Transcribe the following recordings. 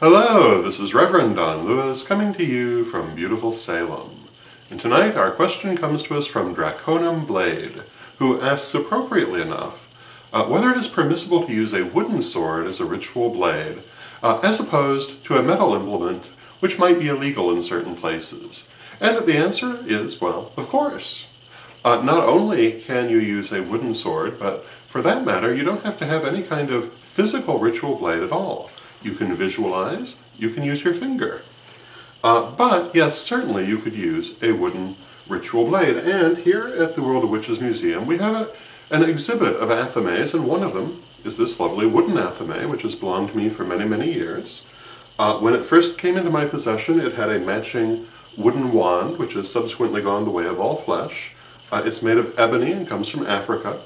Hello, this is Reverend Don Lewis coming to you from beautiful Salem. And tonight our question comes to us from Draconum Blade, who asks appropriately enough whether it is permissible to use a wooden sword as a ritual blade, as opposed to a metal implement which might be illegal in certain places. And the answer is, well, of course. Not only can you use a wooden sword, but for that matter, you don't have to have any kind of physical ritual blade at all. You can visualize, you can use your finger. But yes, certainly you could use a wooden ritual blade. And here at the World of Witches Museum, we have an exhibit of athames, and one of them is this lovely wooden athame, which has belonged to me for many, many years. When it first came into my possession, it had a matching wooden wand, which has subsequently gone the way of all flesh. It's made of ebony and comes from Africa,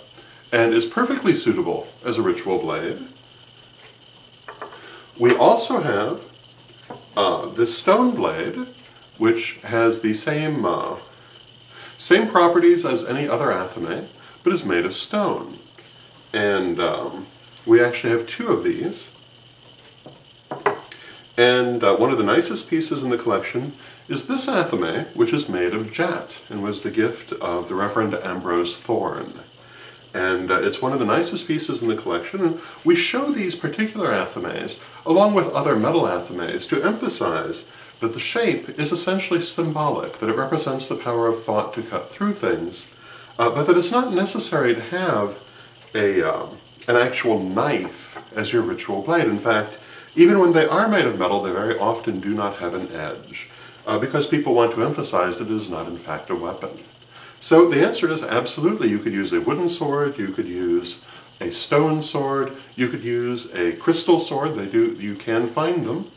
and is perfectly suitable as a ritual blade. We also have this stone blade, which has the same properties as any other athame, but is made of stone. And we actually have two of these. And one of the nicest pieces in the collection is this athame, which is made of jet, and was the gift of the Reverend Ambrose Thorne. And it's one of the nicest pieces in the collection, and we show these particular athames along with other metal athames to emphasize that the shape is essentially symbolic, that it represents the power of thought to cut through things, but that it's not necessary to have an actual knife as your ritual blade. In fact, even when they are made of metal, they very often do not have an edge, because people want to emphasize that it is not in fact a weapon. So the answer is absolutely. You could use a wooden sword, you could use a stone sword, you could use a crystal sword. You can find them.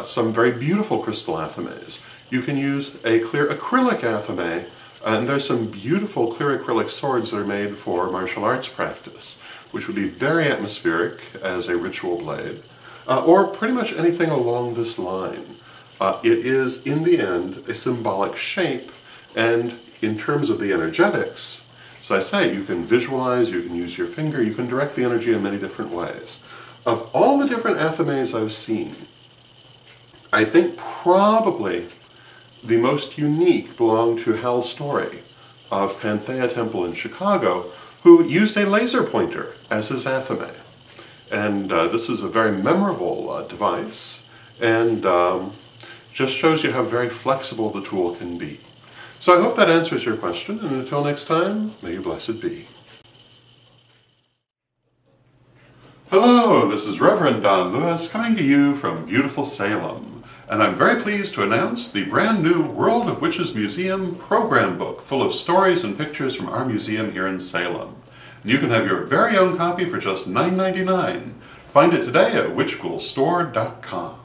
Some very beautiful crystal athames. You can use a clear acrylic athame, and there's some beautiful clear acrylic swords that are made for martial arts practice, which would be very atmospheric as a ritual blade, or pretty much anything along this line. It is, in the end, a symbolic shape, and in terms of the energetics, as I say, you can visualize, you can use your finger, you can direct the energy in many different ways. Of all the different athames I've seen, I think probably the most unique belonged to Hal Story of Panthea Temple in Chicago, who used a laser pointer as his athame. And this is a very memorable device, and just shows you how very flexible the tool can be. So I hope that answers your question, and until next time, may you blessed be. Hello, this is Reverend Don Lewis coming to you from beautiful Salem, and I'm very pleased to announce the brand new World of Witches Museum program book full of stories and pictures from our museum here in Salem. And you can have your very own copy for just $9.99. Find it today at witchghoulstore.com.